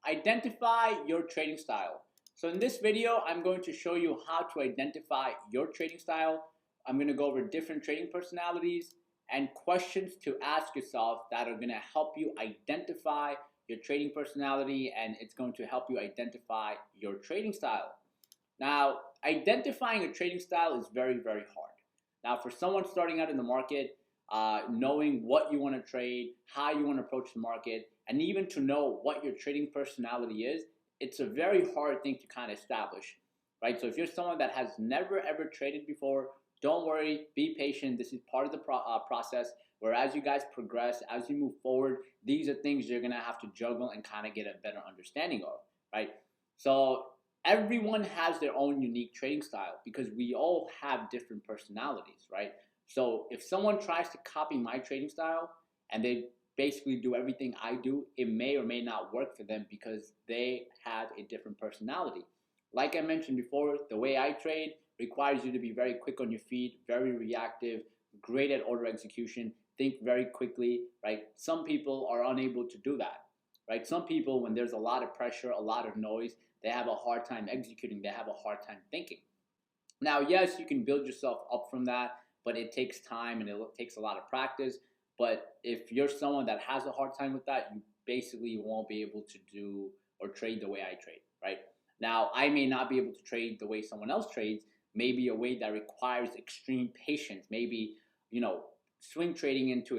Identify your trading style. So in this video, I'm going to show you how to identify your trading style. I'm going to go over different trading personalities and questions to ask yourself that are going to help you identify your trading personality, and it's going to help you identify your trading style. Now, identifying a trading style is very, very hard. Now, for someone starting out in the market, knowing what you want to trade, how you want to approach the market, and even to know what your trading personality is, it's a very hard thing to kind of establish, right? So if you're someone that has never ever traded before, don't worry, be patient. This is part of the process where as you guys progress, as you move forward, these are things you're going to have to juggle and kind of get a better understanding of, right? So everyone has their own unique trading style because we all have different personalities, right? So if someone tries to copy my trading style and they basically do everything I do, it may or may not work for them because they have a different personality. Like I mentioned before, the way I trade requires you to be very quick on your feet, very reactive, great at order execution, think very quickly, right? Some people are unable to do that, right? Some people, when there's a lot of pressure, a lot of noise, they have a hard time executing, they have a hard time thinking. Now, yes, you can build yourself up from that, but it takes time and it takes a lot of practice. But if you're someone that has a hard time with that, you basically won't be able to do or trade the way I trade, right? Now, I may not be able to trade the way someone else trades, maybe a way that requires extreme patience, maybe, swing trading into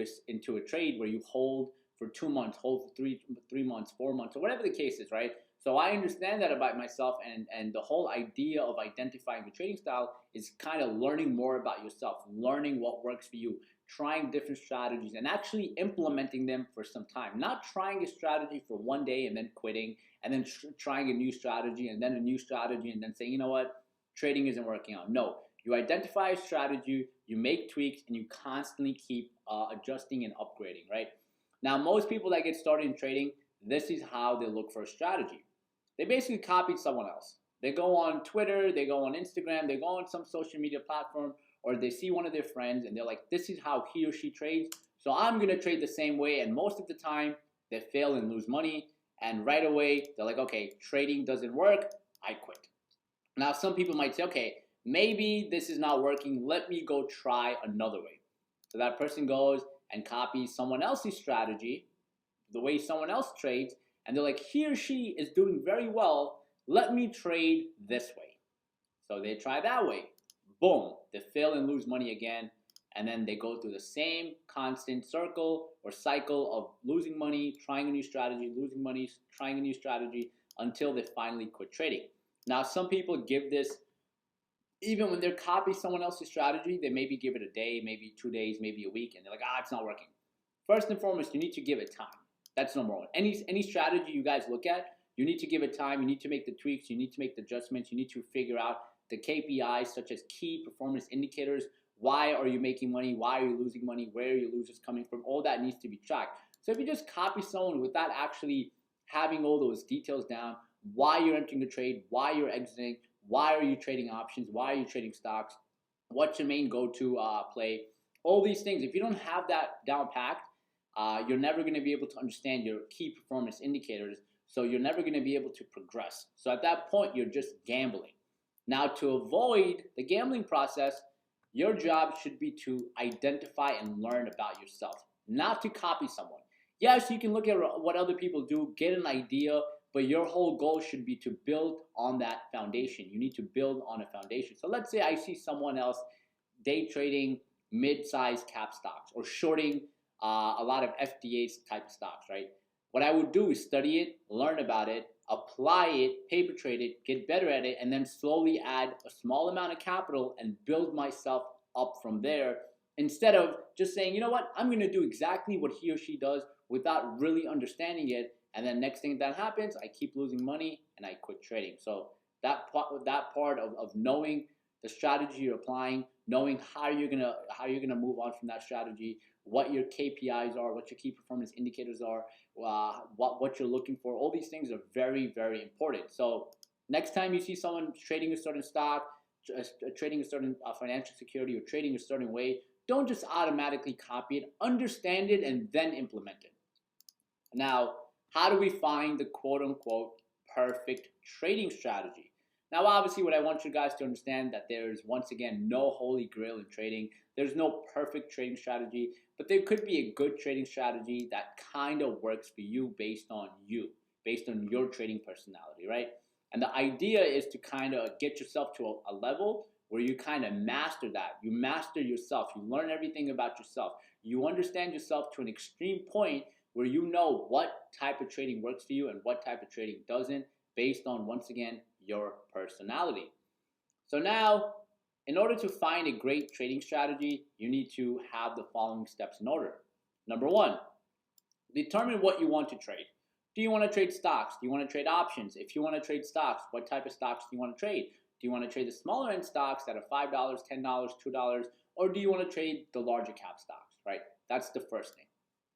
a trade where you hold for 2 months, hold for three months, 4 months, or whatever the case is, right? So I understand that about myself, and the whole idea of identifying the trading style is kind of learning more about yourself, learning what works for you, trying different strategies, and actually implementing them for some time. Not trying a strategy for one day and then quitting, and then trying a new strategy, and then a new strategy, and then saying, you know what, trading isn't working out. No, you identify a strategy, you make tweaks, and you constantly keep adjusting and upgrading, right? Now, most people that get started in trading, this is how they look for a strategy. They basically copied someone else. They go on Twitter, they go on Instagram, they go on some social media platform, or they see one of their friends and they're like, this is how he or she trades, so I'm going to trade the same way. And most of the time, they fail and lose money. And right away, they're like, okay, trading doesn't work, I quit. Now, some people might say, okay, maybe this is not working, let me go try another way. So that person goes and copies someone else's strategy, the way someone else trades, and they're like, he or she is doing very well, let me trade this way. So they try that way. Boom, they fail and lose money again. And then they go through the same constant circle or cycle of losing money, trying a new strategy, losing money, trying a new strategy until they finally quit trading. Now, some people give this, even when they're copying someone else's strategy, they maybe give it a day, maybe 2 days, maybe a week, and they're like, it's not working. First and foremost, you need to give it time. That's number one. Any strategy you guys look at, you need to give it time. You need to make the tweaks. You need to make the adjustments. You need to figure out the KPIs, such as key performance indicators. Why are you making money? Why are you losing money? Where are your losers coming from? All that needs to be tracked. So if you just copy someone without actually having all those details down, why you're entering the trade, why you're exiting, why are you trading options, why are you trading stocks, what's your main go-to play, all these things, if you don't have that down packed, you're never going to be able to understand your key performance indicators, so you're never going to be able to progress. So at that point, you're just gambling. Now, to avoid the gambling process, your job should be to identify and learn about yourself, not to copy someone. Yes, you can look at what other people do, get an idea, but your whole goal should be to build on that foundation. You need to build on a foundation. So let's say I see someone else day trading mid-sized cap stocks or shorting a lot of FDA's type of stocks, right? What I would do is study it, learn about it, apply it, paper trade it, get better at it, and then slowly add a small amount of capital and build myself up from there, instead of just saying, you know what, I'm going to do exactly what he or she does without really understanding it. And then next thing that happens, I keep losing money and I quit trading. So that part of knowing the strategy you're applying, knowing how you're gonna move on from that strategy, what your KPIs are, what your key performance indicators are, what you're looking for, all these things are very, very important. So next time you see someone trading a certain stock, trading a certain financial security, or trading a certain way, don't just automatically copy it. Understand it and then implement it. Now, How do we find the quote-unquote perfect trading strategy? Now, obviously, what I want you guys to understand that there's, once again, no holy grail in trading. There's no perfect trading strategy, but there could be a good trading strategy that kind of works for you, based on your trading personality, right? And the idea is to kind of get yourself to a level where you kind of master that. You master yourself. You learn everything about yourself. You understand yourself to an extreme point where you know what type of trading works for you and what type of trading doesn't, based on, once again, your personality. So now, in order to find a great trading strategy, you need to have the following steps in order. Number one, determine what you want to trade. Do you want to trade stocks? Do you want to trade options? If you want to trade stocks, what type of stocks do you want to trade? Do you want to trade the smaller end stocks that are $5, $10, $2, or do you want to trade the larger cap stocks, right? That's the first thing.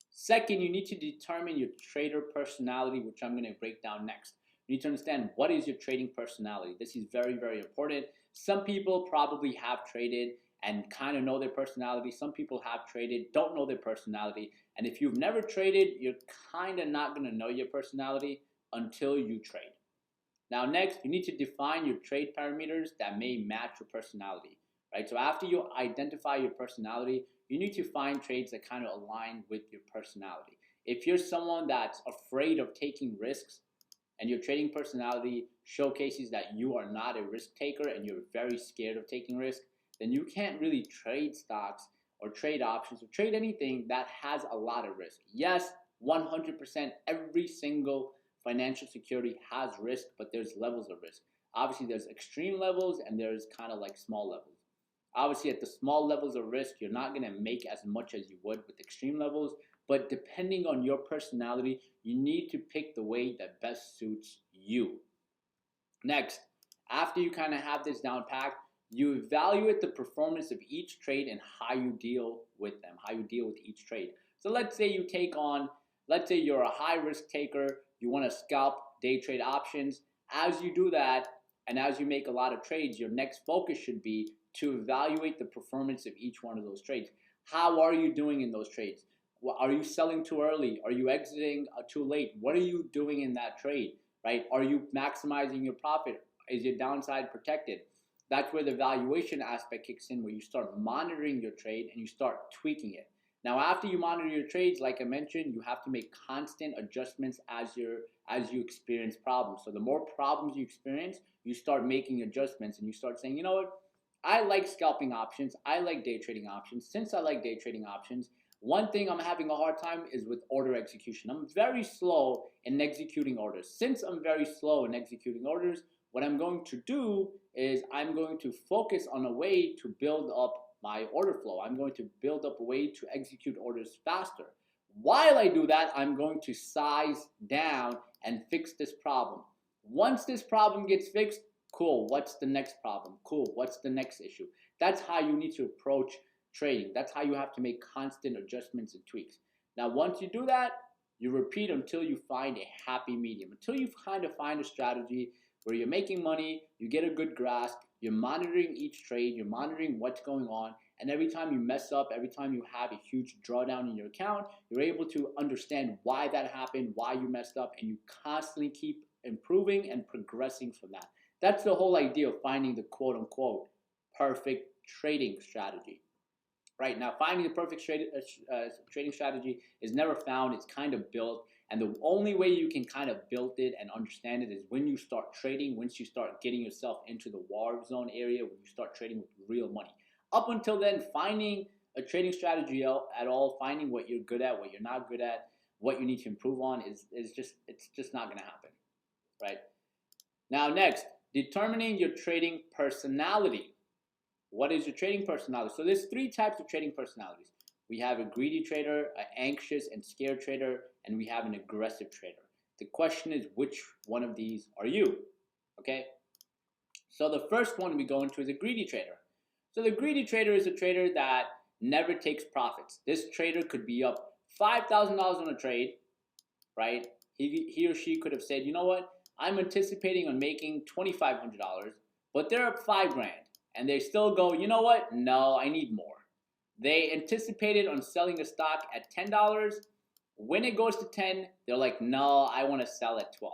Second, you need to determine your trader personality, which I'm going to break down next. You need to understand what is your trading personality. This is very, very important. Some people probably have traded and kind of know their personality. Some people have traded, don't know their personality. And if you've never traded, you're kind of not going to know your personality until you trade. Now, next, you need to define your trade parameters that may match your personality, right? So after you identify your personality, you need to find trades that kind of align with your personality. If you're someone that's afraid of taking risks and your trading personality showcases that you are not a risk taker and you're very scared of taking risk, then you can't really trade stocks or trade options or trade anything that has a lot of risk. Yes, 100% every single financial security has risk, but there's levels of risk. Obviously, there's extreme levels and there's kind of like small levels. Obviously, at the small levels of risk, you're not going to make as much as you would with extreme levels. But depending on your personality, you need to pick the way that best suits you. Next, after you kind of have this down packed, you evaluate the performance of each trade and how you deal with them, how you deal with each trade. So let's say let's say you're a high risk taker, you want to scalp day trade options. As you do that, and as you make a lot of trades, your next focus should be to evaluate the performance of each one of those trades. How are you doing in those trades? Are you selling too early? Are you exiting too late? What are you doing in that trade, right? Are you maximizing your profit? Is your downside protected? That's where the valuation aspect kicks in, where you start monitoring your trade and you start tweaking it. Now, after you monitor your trades, like I mentioned, you have to make constant adjustments as you experience problems. So the more problems you experience, you start making adjustments and you start saying, you know what? I like scalping options. I like day trading options. Since I like day trading options, one thing I'm having a hard time is with order execution. I'm very slow in executing orders. Since I'm very slow in executing orders, what I'm going to do is I'm going to focus on a way to build up my order flow. I'm going to build up a way to execute orders faster. While I do that, I'm going to size down and fix this problem. Once this problem gets fixed, cool, what's the next problem? Cool, what's the next issue? That's how you need to approach trading. That's how you have to make constant adjustments and tweaks. Now, once you do that, you repeat until you find a happy medium, until you kind of find a strategy where you're making money, you get a good grasp, you're monitoring each trade, you're monitoring what's going on, and every time you mess up, every time you have a huge drawdown in your account, you're able to understand why that happened, why you messed up, and you constantly keep improving and progressing from that. That's the whole idea of finding the quote-unquote perfect trading strategy. Right now, finding the perfect trading strategy is never found. It's kind of built. And the only way you can kind of build it and understand it is when you start trading, once you start getting yourself into the war zone area, when you start trading with real money. Up until then, finding a trading strategy at all, finding what you're good at, what you're not good at, what you need to improve on it's just not going to happen, right? Now, next, determining your trading personality. What is your trading personality? So there's three types of trading personalities. We have a greedy trader, an anxious and scared trader, and we have an aggressive trader. The question is, which one of these are you? Okay? So the first one we go into is a greedy trader. So the greedy trader is a trader that never takes profits. This trader could be up $5,000 on a trade, right? He or she could have said, you know what? I'm anticipating on making $2,500, but they're up $5,000. And they still go, you know what? No, I need more. They anticipated on selling a stock at $10. When it goes to 10, they're like, no, I want to sell at 12,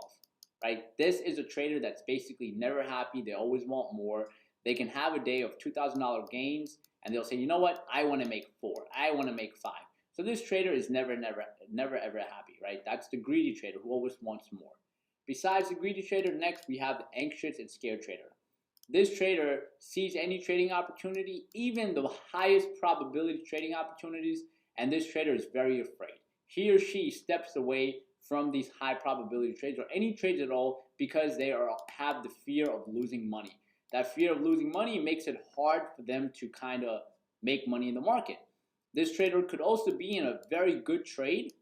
right? This is a trader that's basically never happy. They always want more. They can have a day of $2,000 gains, and they'll say, you know what? I want to make 4. I want to make 5. So this trader is never ever happy, right? That's the greedy trader who always wants more. Besides the greedy trader, next we have the anxious and scared trader. This trader sees any trading opportunity, even the highest probability trading opportunities, and this trader is very afraid. He or she steps away from these high probability trades or any trades at all because they have the fear of losing money. That fear of losing money makes it hard for them to kind of make money in the market. This trader could also be in a very good trade,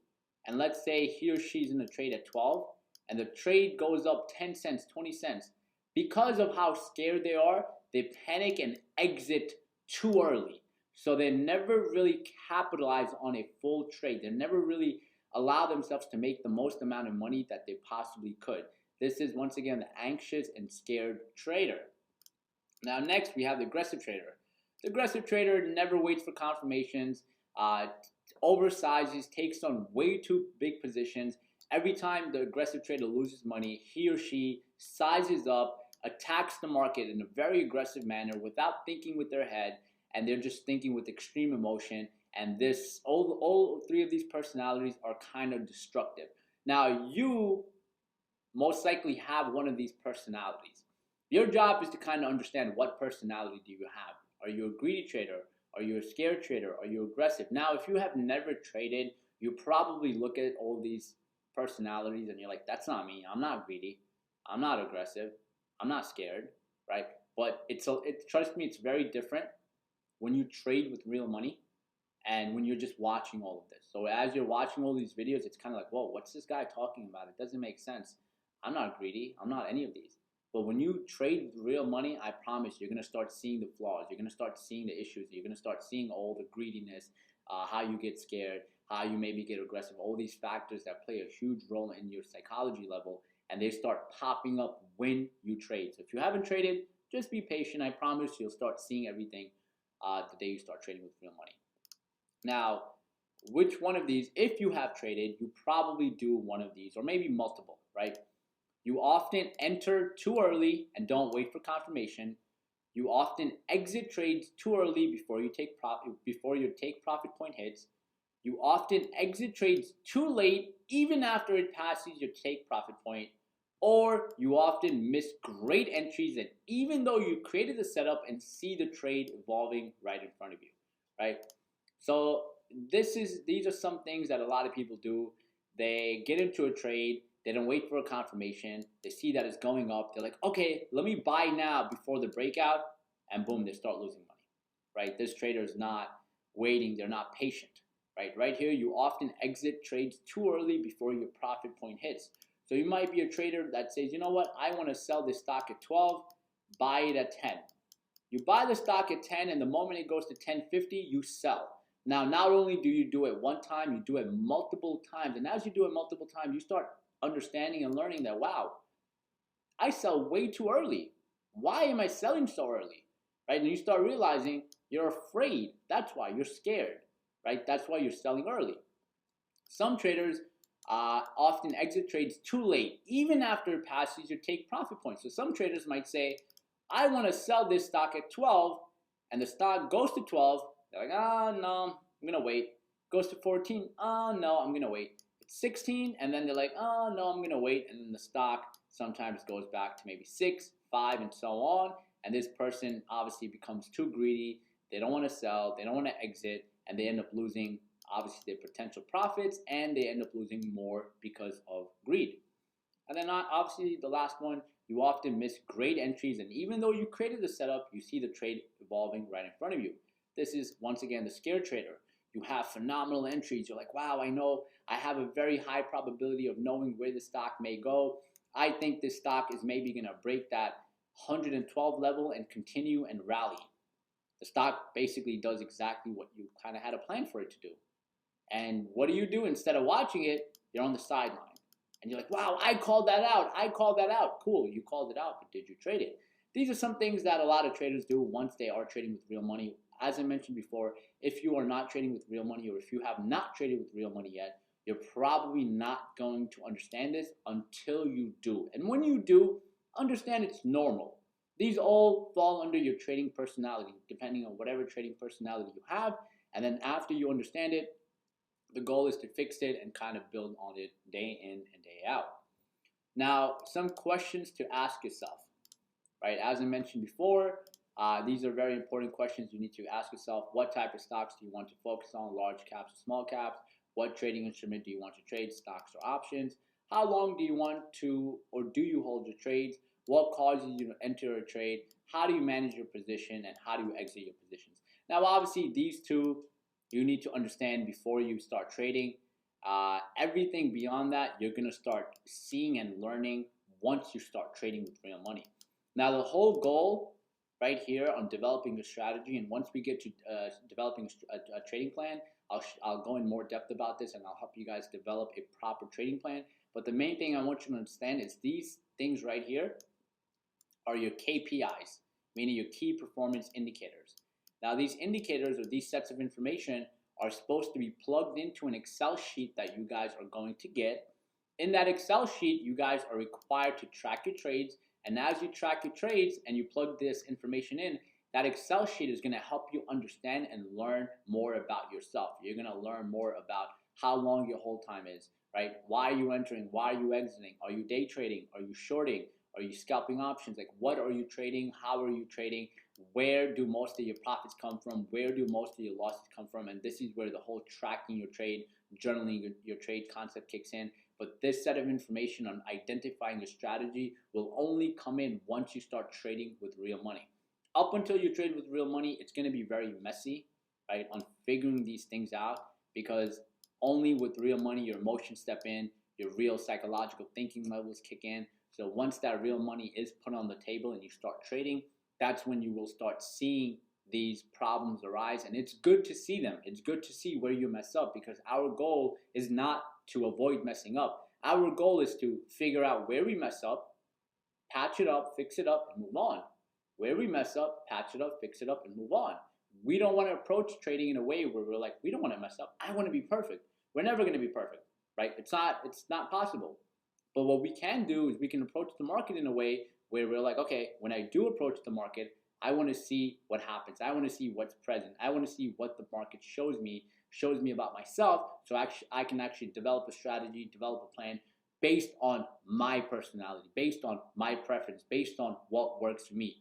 and let's say he or she's in a trade at 12, and the trade goes up 10 cents, 20 cents. Because of how scared they are, they panic and exit too early. So they never really capitalize on a full trade. They never really allow themselves to make the most amount of money that they possibly could. This is, once again, the anxious and scared trader. Now, next, we have the aggressive trader. The aggressive trader never waits for confirmations, oversizes, takes on way too big positions. Every time the aggressive trader loses money, he or she sizes up, attacks the market in a very aggressive manner without thinking with their head, and they're just thinking with extreme emotion. And this, all 3 of these personalities are kind of destructive. Now, you most likely have one of these personalities. Your job is to kind of understand what personality do you have. Are you a greedy trader? Are you a scared trader? Are you aggressive? Now, if you have never traded, you probably look at all these personalities and you're like, that's not me. I'm not greedy. I'm not aggressive. I'm not scared, right? But trust me, it's very different when you trade with real money and when you're just watching all of this. So as you're watching all these videos, it's kind of like, whoa, what's this guy talking about? It doesn't make sense. I'm not greedy. I'm not any of these. But when you trade with real money, I promise you're going to start seeing the flaws. You're going to start seeing the issues. You're going to start seeing all the greediness, how you get scared, how you maybe get aggressive, all these factors that play a huge role in your psychology level, and they start popping up when you trade. So if you haven't traded, just be patient. I promise you'll start seeing everything the day you start trading with real money. Now, which one of these, if you have traded, you probably do one of these, or maybe multiple, right? You often enter too early and don't wait for confirmation. You often exit trades too early before your take profit point hits. You often exit trades too late even after it passes your take profit point. Or you often miss great entries, and even though you created the setup and see the trade evolving right in front of you, right? So these are some things that a lot of people do. They get into a trade, they don't wait for a confirmation, they see that it's going up, they're like, okay, let me buy now before the breakout, and boom, they start losing money, right? This trader is not waiting, they're not patient, right? Right here, you often exit trades too early before your profit point hits. So you might be a trader that says, you know what, I want to sell this stock at 12, buy it at 10. You buy the stock at 10, and the moment it goes to 10.50, you sell. Now, not only do you do it one time, you do it multiple times. And as you do it multiple times, you start understanding and learning that, wow, I sell way too early. Why am I selling so early? Right? And you start realizing you're afraid. That's why you're scared, right? That's why you're selling early. Some traders often exit trades too late, even after it passes your take profit point. So some traders might say, I want to sell this stock at 12, and the stock goes to 12. They're like, no, I'm going to wait. Goes to 14. No, I'm going to wait. It's 16, and then they're like, no, I'm going to wait. And then the stock sometimes goes back to maybe 6, 5, and so on. And this person obviously becomes too greedy. They don't want to sell. They don't want to exit, and they end up losing obviously their potential profits, and they end up losing more because of greed. And then obviously the last one, you often miss great entries, and even though you created the setup, you see the trade evolving right in front of you. This is, once again, the scared trader. You have phenomenal entries. You're like, wow, I know I have a very high probability of knowing where the stock may go. I think this stock is maybe going to break that 112 level and continue and rally. The stock basically does exactly what you kind of had a plan for it to do. And what do? Instead of watching it, you're on the sideline. And you're like, wow, I called that out. I called that out. Cool, you called it out, but did you trade it? These are some things that a lot of traders do once they are trading with real money. As I mentioned before, if you are not trading with real money, or if you have not traded with real money yet, you're probably not going to understand this until you do. And when you do, understand it's normal. These all fall under your trading personality, depending on whatever trading personality you have. And then after you understand it, the goal is to fix it and kind of build on it day in and day out. Now, some questions to ask yourself, right? As I mentioned before, these are very important questions you need to ask yourself. What type of stocks do you want to focus on, large caps or small caps? What trading instrument do you want to trade, stocks or options? How long do you want to or do you hold your trades? What causes you to enter a trade? How do you manage your position and how do you exit your positions? Now, obviously, these two you need to understand before you start trading. Everything beyond that, you're going to start seeing and learning once you start trading with real money. Now, the whole goal right here on developing a strategy, and once we get to developing a trading plan, I'll go in more depth about this and I'll help you guys develop a proper trading plan. But the main thing I want you to understand is these things right here are your KPIs, meaning your key performance indicators. Now, these indicators or these sets of information are supposed to be plugged into an Excel sheet that you guys are going to get. In that Excel sheet, you guys are required to track your trades. And as you track your trades and you plug this information in, that Excel sheet is going to help you understand and learn more about yourself. You're going to learn more about how long your hold time is, right? Why are you entering? Why are you exiting? Are you day trading? Are you shorting? Are you scalping options? Like, what are you trading? How are you trading? Where do most of your profits come from? Where do most of your losses come from? And this is where the whole tracking your trade, journaling your trade concept kicks in. But this set of information on identifying your strategy will only come in once you start trading with real money. Up until you trade with real money, it's going to be very messy, right, on figuring these things out, because only with real money your emotions step in, your real psychological thinking levels kick in. So once that real money is put on the table and you start trading, that's when you will start seeing these problems arise. And it's good to see them. It's good to see where you mess up, because our goal is not to avoid messing up. Our goal is to figure out where we mess up, patch it up, fix it up, and move on. Where we mess up, patch it up, fix it up, and move on. We don't want to approach trading in a way where we're like, we don't want to mess up. I want to be perfect. We're never going to be perfect, right? It's not possible. But what we can do is we can approach the market in a way where we're like, okay, when I do approach the market, I want to see what happens. I want to see what's present. I want to see what the market shows me about myself, so I can actually develop a strategy, develop a plan based on my personality, based on my preference, based on what works for me.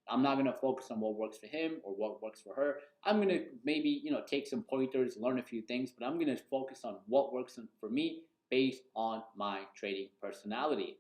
I'm not going to focus on what works for him or what works for her. I'm going to maybe, take some pointers, learn a few things, but I'm going to focus on what works for me based on my trading personality.